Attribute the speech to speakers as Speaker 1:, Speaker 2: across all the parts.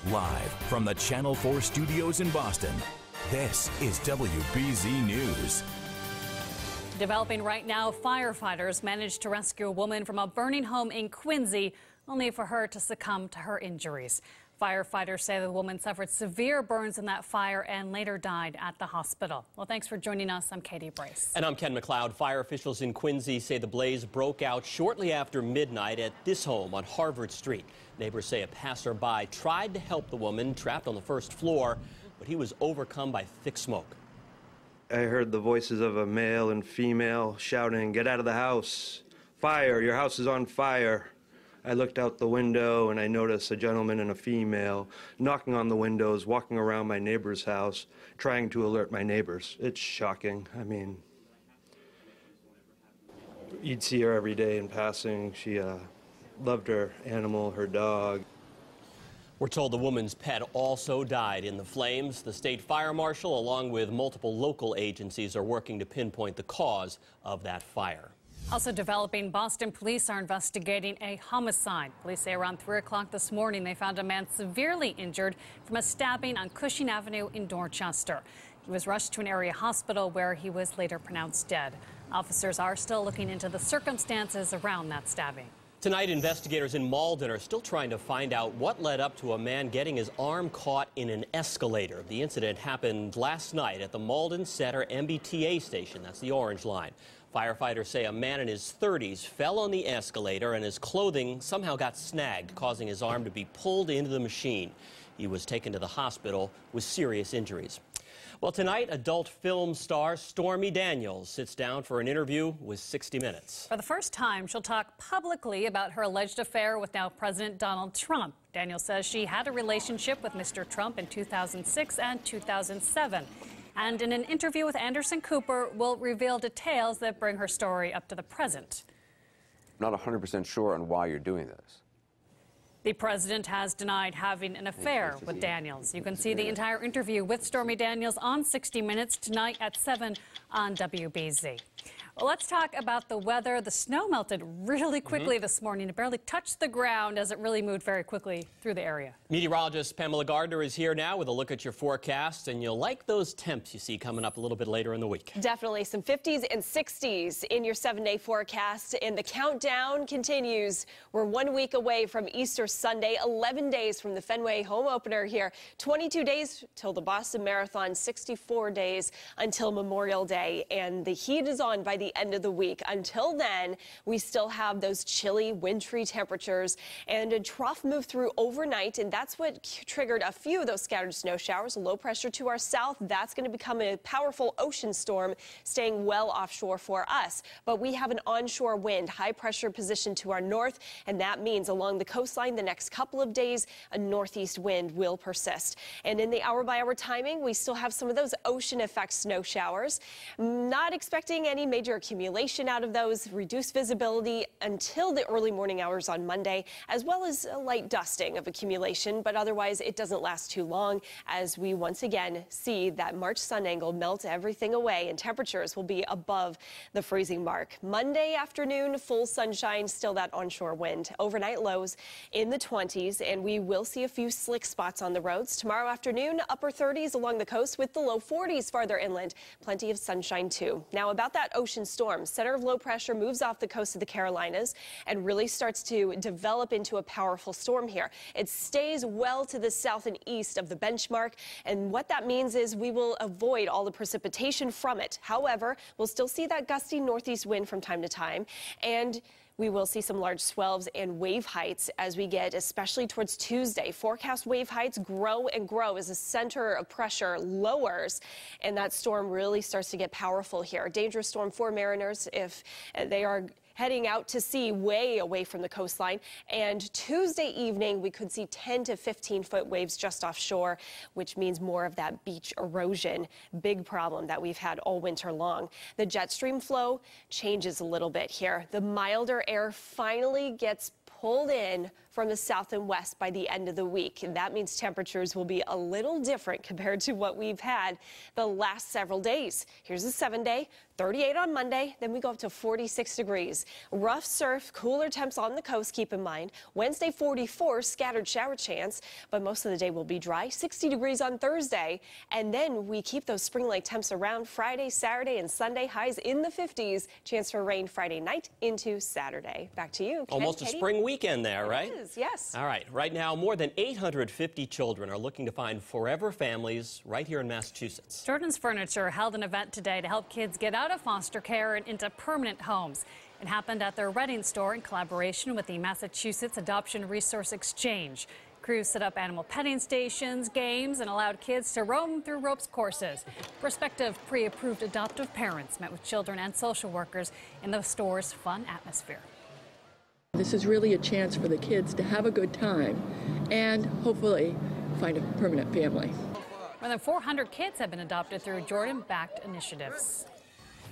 Speaker 1: Live from the Channel 4 studios in Boston, this is WBZ News.
Speaker 2: Developing right now, firefighters managed to rescue a woman from a burning home in Quincy, only for her to succumb to her injuries. Firefighters say the woman suffered severe burns in that fire and later died at the hospital. Well, thanks for joining us. I'm Katie Brace.
Speaker 3: And I'm Ken MacLeod. Fire officials in Quincy say the blaze broke out shortly after midnight at this home on Harvard Street. Neighbors say a passerby tried to help the woman trapped on the first floor, but he was overcome by thick smoke.
Speaker 4: I heard the voices of a male and female shouting, "Get out of the house! Fire! Your house is on fire!" I looked out the window and I noticed a gentleman and a female knocking on the windows, walking around my neighbor's house, trying to alert my neighbors. It's shocking. I mean, you'd see her every day in passing. She loved her animal, her dog.
Speaker 3: We're told the woman's pet also died in the flames. The state fire marshal, along with multiple local agencies, are working to pinpoint the cause of that fire.
Speaker 2: Also developing, Boston police are investigating a homicide. Police say around 3 o'clock this morning they found a man severely injured from a stabbing on Cushing Avenue in Dorchester. He was rushed to an area hospital where he was later pronounced dead. Officers are still looking into the circumstances around that stabbing.
Speaker 3: Tonight, investigators in Malden are still trying to find out what led up to a man getting his arm caught in an escalator. The incident happened last night at the Malden Center MBTA station. That's the orange line. Firefighters say a man in his 30s fell on the escalator and his clothing somehow got snagged, causing his arm to be pulled into the machine. He was taken to the hospital with serious injuries. Well, tonight, adult film star Stormy Daniels sits down for an interview with 60 Minutes.
Speaker 2: For the first time, she'll talk publicly about her alleged affair with now President Donald Trump. Daniels says she had a relationship with Mr. Trump in 2006 and 2007. And in an interview with Anderson Cooper, will reveal details that bring her story up to the present.
Speaker 5: I'm not 100% sure on why you're doing this.
Speaker 2: The president has denied having an affair with Daniels. You can see the entire interview with Stormy Daniels on 60 Minutes tonight at 7 on WBZ. Well, let's talk about the weather. The snow melted really quickly this morning. It barely touched the ground as it really moved very quickly through the area. Meteorologist
Speaker 3: Pamela Gardner is here now with a look at your forecast, and you'll like those temps you see coming up a little bit later in the week.
Speaker 6: Definitely some 50s and 60s in your 7-day forecast, and the countdown continues. We're 1 week away from Easter Sunday, 11 days from the Fenway home opener here, 22 days till the Boston Marathon, 64 days until Memorial Day, and the heat is on by the end of the week. Until then, we still have those chilly, wintry temperatures, and a trough moved through overnight, and that's what triggered a few of those scattered snow showers. Low pressure to our south, that's going to become a powerful ocean storm, staying well offshore for us. But we have an onshore wind, high pressure position to our north, and that means along the coastline the next couple of days, a northeast wind will persist. And in the hour-by-hour timing, we still have some of those ocean effect snow showers. Not expecting any major accumulation out of those, reduced visibility until the early morning hours on Monday, as well as a light dusting of accumulation, but otherwise it doesn't last too long as we once again see that March sun angle melt everything away and temperatures will be above the freezing mark. Monday afternoon, full sunshine, still that onshore wind. Overnight lows in the 20s, and we will see a few slick spots on the roads. Tomorrow afternoon, upper 30s along the coast with the low 40s farther inland. Plenty of sunshine too. Now about that ocean storm, center of low pressure moves off the coast of the Carolinas and really starts to develop into a powerful storm here. It stays well to the south and east of the benchmark, and what that means is we will avoid all the precipitation from it. However, we'll still see that gusty northeast wind from time to time, and we will see some large swells and wave heights as we get especially towards Tuesday. Forecast wave heights grow and grow as the center of pressure lowers, and that storm really starts to get powerful here. A dangerous storm for mariners if they are heading out to sea way away from the coastline. And Tuesday evening, we could see 10 to 15-foot waves just offshore, which means more of that beach erosion. Big problem that we've had all winter long. The jet stream flow changes a little bit here. The milder air finally gets pulled in from the south and west by the end of the week. And that means temperatures will be a little different compared to what we've had the last several days. Here's a 7-day, 38 on Monday, then we go up to 46 degrees. Rough surf, cooler temps on the coast, keep in mind. Wednesday, 44, scattered shower chance, but most of the day will be dry. 60 degrees on Thursday, and then we keep those spring-like temps around Friday, Saturday, and Sunday. Highs in the 50s. Chance for rain Friday night into Saturday. Back to you, Ken.
Speaker 3: Almost a spring weekend there, right?
Speaker 6: It is, yes.
Speaker 3: All right. Right now, more than 850 children are looking to find forever families right here in Massachusetts.
Speaker 2: Jordan's Furniture held an event today to help kids get out of foster care and into permanent homes. It happened at their Reading store in collaboration with the Massachusetts Adoption Resource Exchange. Crews set up animal petting stations, games, and allowed kids to roam through ropes courses. Prospective pre-approved adoptive parents met with children and social workers in the store's fun atmosphere.
Speaker 7: This is really a chance for the kids to have a good time and hopefully find a permanent family.
Speaker 2: More than 400 kids have been adopted through Jordan-backed initiatives.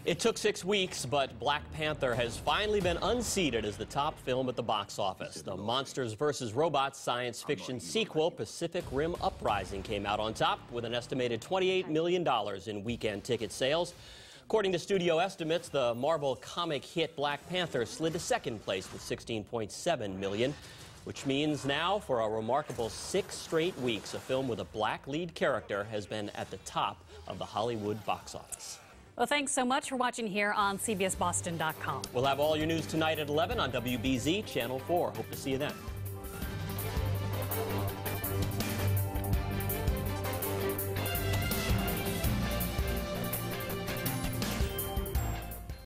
Speaker 3: It took 6 weeks, but Black Panther has finally been unseated as the top film at the box office. The Monsters vs. Robots science fiction sequel, Pacific Rim Uprising, came out on top with an estimated $28 million in weekend ticket sales. According to studio estimates, the Marvel comic hit Black Panther slid to second place with $16.7 million, which means now, for a remarkable 6 straight weeks, a film with a black lead character has been at the top of the Hollywood box office.
Speaker 2: Well, thanks so much for watching here on CBSBoston.com.
Speaker 3: We'll have all your news tonight at 11 on WBZ Channel 4. Hope to see you then.